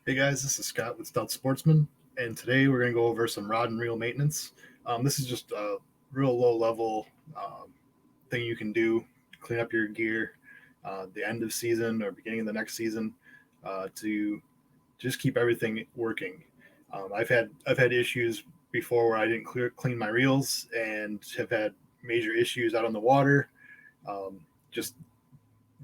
Hey guys, this is Scott with Stout Sportsmen, and today we're going to go over some rod and reel maintenance. This is just a real low level thing you can do, clean up your gear the end of season or beginning of the next season to just keep everything working. I've had issues before where I didn't clean my reels and have had major issues out on the water. Um, just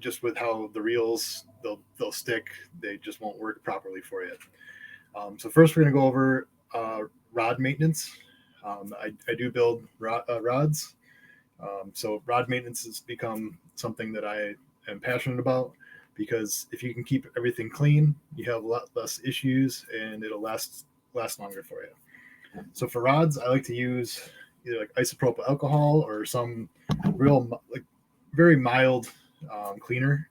just with how the reels they'll stick, they just won't work properly for you. So first, we're going to go over rod maintenance. I do build rods, so rod maintenance has become something that I am passionate about because if you can keep everything clean, you have a lot less issues and it'll last longer for you. So for rods, I like to use either like isopropyl alcohol or some real like very mild cleaner.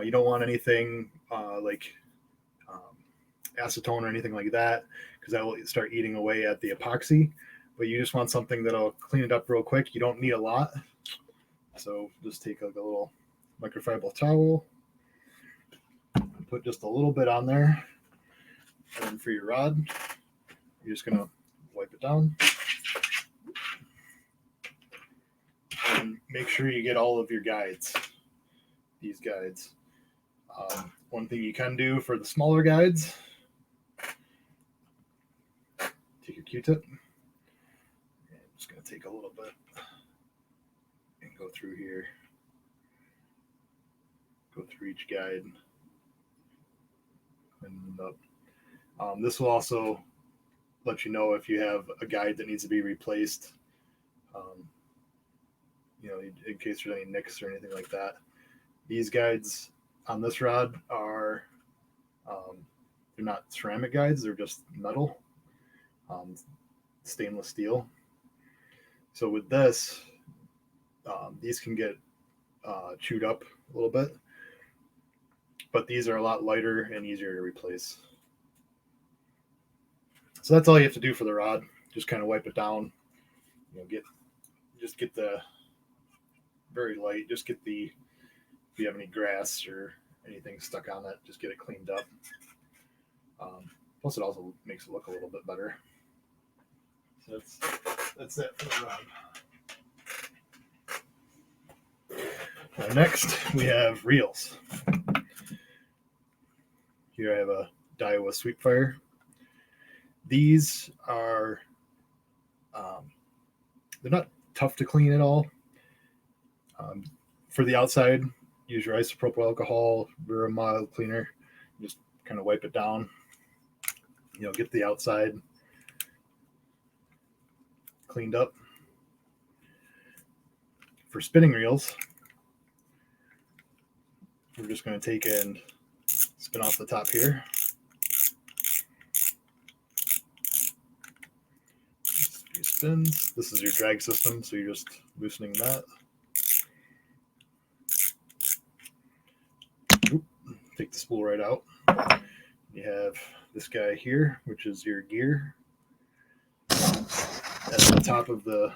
You don't want anything like um, acetone or anything like that because that will start eating away at the epoxy. But you just want something that'll clean it up real quick. You don't need a lot. So just take like a little microfiber towel, put just a little bit on there. And then for your rod, you're just going to wipe it down. And make sure you get all of your guides, these guides. One thing you can do for the smaller guides, take your Q-tip. I'm just going to take a little bit and go through here. Go through each guide. And this will also let you know if you have a guide that needs to be replaced. In case there's any nicks or anything like that. These guides on this rod are they're not ceramic guides, they're just metal, stainless steel. So with this, these can get chewed up a little bit, but these are a lot lighter and easier to replace. So that's all you have to do for the rod. Just kind of wipe it down. Get the very light. Just get the, if you have any grass or anything stuck on it, just get it cleaned up. Plus, it also makes it look a little bit better. So that's it for the rod. Next, we have reels. Here I have a Daiwa Sweepfire. These are they're not tough to clean at all. For the outside, use your isopropyl alcohol, very mild cleaner. Just kind of wipe it down. Get the outside cleaned up. For spinning reels, we're just going to take and spin off the top here. Just a few spins. This is your drag system, so you're just loosening that. Take the spool right out. You have this guy here, which is your gear. At the top of the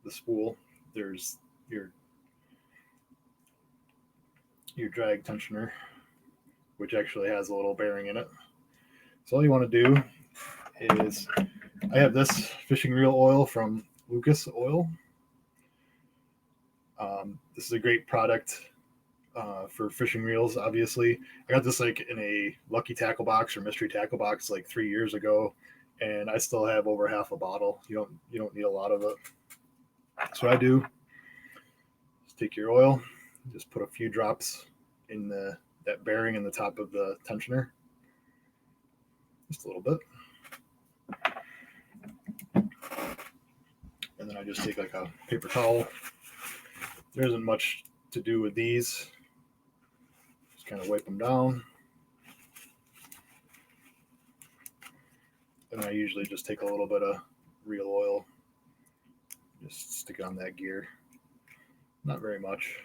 spool, there's your drag tensioner, which actually has a little bearing in it. So all you want to do is, I have this fishing reel oil from Lucas Oil. This is a great product for fishing reels. Obviously, I got this like in a Lucky Tackle Box or Mystery Tackle Box like 3 years ago, and I still have over half a bottle. You don't need a lot of it. So what I do is take your oil, just put a few drops in that bearing in the top of the tensioner, just a little bit, and then I just take like a paper towel. There isn't much to do with these. Just kind of wipe them down. And I usually just take a little bit of reel oil, just stick it on that gear. Not very much,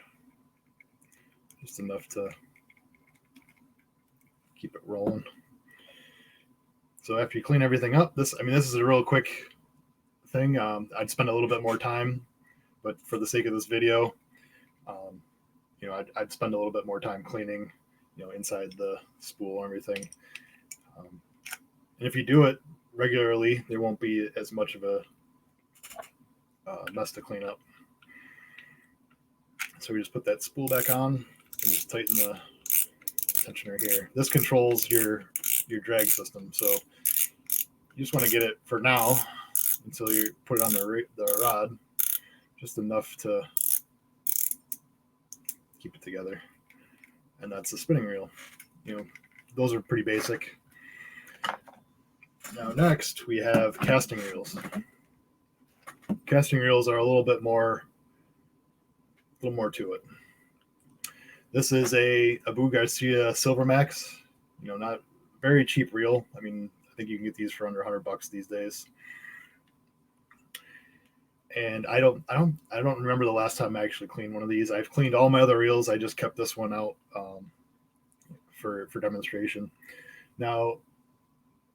just enough to keep it rolling. So after you clean everything up, this is a real quick thing. I'd spend a little bit more time, but for the sake of this video, I'd spend a little bit more time cleaning inside the spool and everything. And if you do it regularly, there won't be as much of a mess to clean up. So we just put that spool back on and just tighten the tensioner here. This controls your drag system, so you just want to get it for now until you put it on the rod, just enough to keep it together. And that's the spinning reel. Those are pretty basic. Now next we have casting reels. Casting reels are a little more to it. This is a Garcia Silver Max. Not very cheap reel. I mean, I think you can get these for under $100 these days. And I don't remember the last time I actually cleaned one of these. I've cleaned all my other reels. I just kept this one out for demonstration. Now,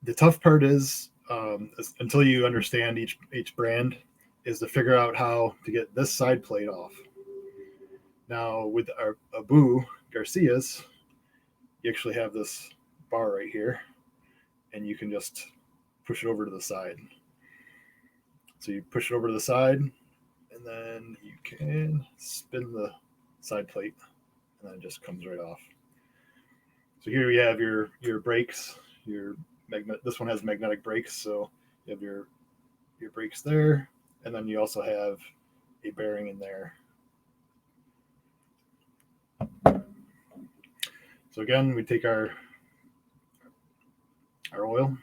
the tough part is until you understand each brand, is to figure out how to get this side plate off. Now, with our Abu Garcias, you actually have this bar right here, and you can just push it over to the side. So you push it over to the side, and then you can spin the side plate, and then it just comes right off. So here you have your brakes. This one has magnetic brakes, so you have your brakes there, and then you also have a bearing in there. So again, we take our oil,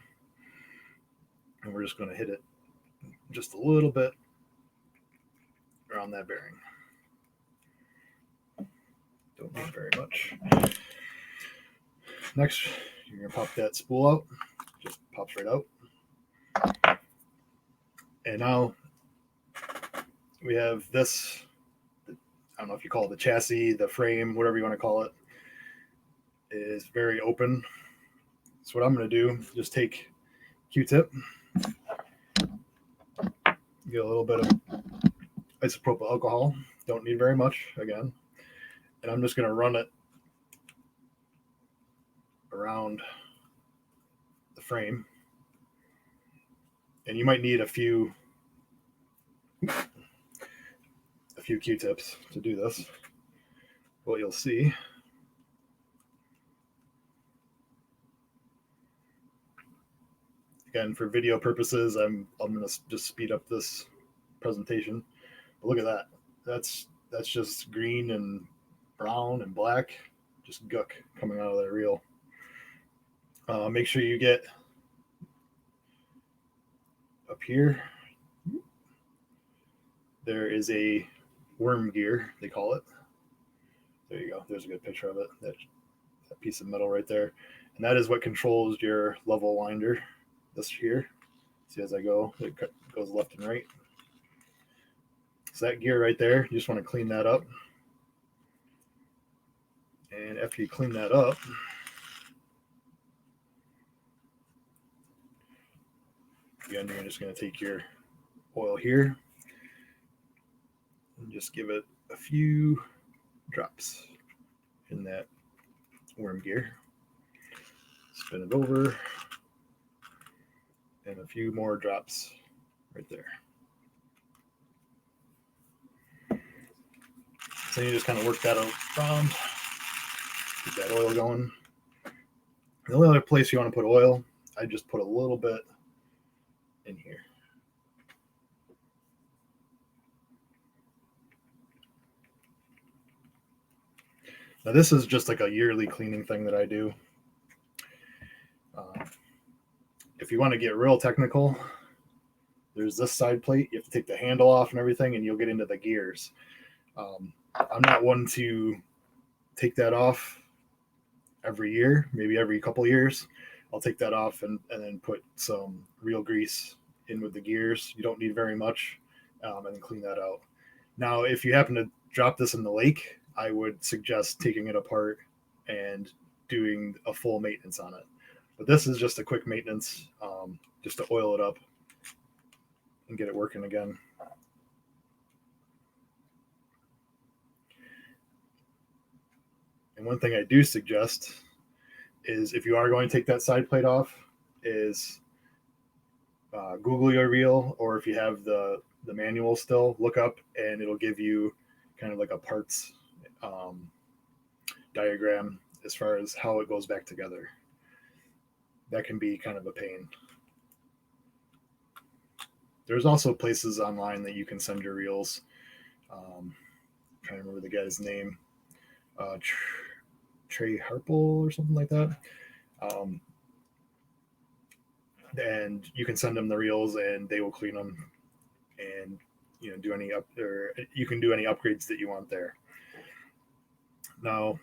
and we're just going to hit it just a little bit around that bearing. Don't need very much. Next, you're going to pop that spool out. Just pops right out. And now we have this, I don't know if you call it the chassis, the frame, whatever you want to call it, is very open. So what I'm going to do is just take Q-tip, get a little bit of isopropyl alcohol. Don't need very much, again. And I'm just going to run it around the frame. And you might need a few Q-tips to do this. What you'll see again, for video purposes, I'm going to just speed up this presentation. But look at that. That's just green and brown and black, just guck coming out of that reel. Make sure you get up here. There is a worm gear, they call it. There you go. There's a good picture of it. That piece of metal right there. And that is what controls your level winder. This here. See, as I go, it goes left and right. So that gear right there, you just want to clean that up. And after you clean that up, again, you're just going to take your oil here and just give it a few drops in that worm gear. Spin it over, and a few more drops right there. So you just kind of work that around, keep that oil going. The only other place you want to put oil, I just put a little bit in here. Now this is just like a yearly cleaning thing that I do. If you want to get real technical, there's this side plate. You have to take the handle off and everything, and you'll get into the gears. I'm not one to take that off every year, maybe every couple years. I'll take that off and then put some real grease in with the gears. You don't need very much, and then clean that out. Now, if you happen to drop this in the lake, I would suggest taking it apart and doing a full maintenance on it. But this is just a quick maintenance, just to oil it up and get it working again. And And one thing I do suggest is if you are going to take that side plate off, is Google your reel, or if you have the manual still, look up and it'll give you kind of like a parts diagram as far as how it goes back together. That can be kind of a pain. There's also places online that you can send your reels. Trying to remember the guy's name, Trey Harple or something like that. And you can send them the reels, and they will clean them, and do any you can do any upgrades that you want there. Now,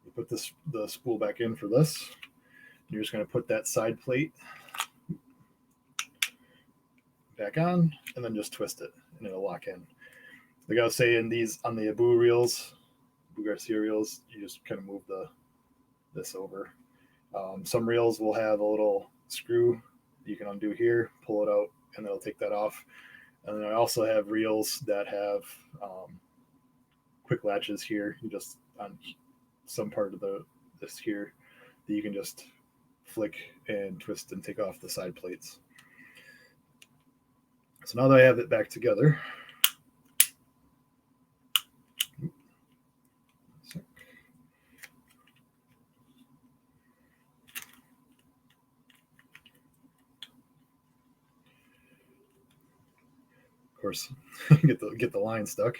you put the spool back in for this. You're just going to put that side plate back on, and then just twist it, and it'll lock in. Like I was saying, these on the Abu reels, Abu Garcia reels, you just kind of move this over. Some reels will have a little screw you can undo here, pull it out, and it'll take that off. And then I also have reels that have quick latches here. You just on some part of this here that you can just flick and twist and take off the side plates. So now that I have it back together, of course, get the line stuck.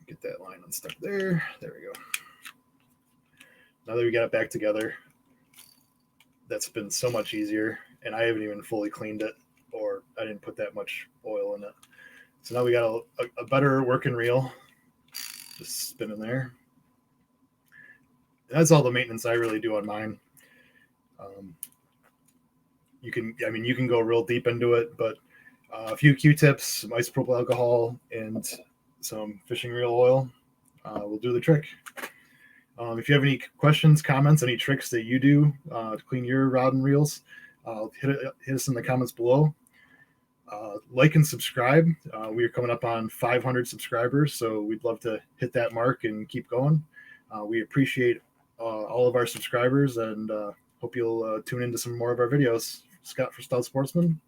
Get that line unstuck there. There we go. Now that we got it back together, that's been so much easier, and I haven't even fully cleaned it, or I didn't put that much oil in it. So now we got a better working reel. Just spinning there. That's all the maintenance I really do on mine. You can go real deep into it, but a few Q-tips, some isopropyl alcohol, and some fishing reel oil will do the trick. If you have any questions, comments, any tricks that you do to clean your rod and reels, hit us in the comments below. Like and subscribe. We are coming up on 500 subscribers, so we'd love to hit that mark and keep going. We appreciate all of our subscribers, and hope you'll tune into some more of our videos. Scott for Stout Sportsmen.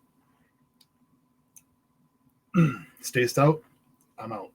Stay stout. I'm out.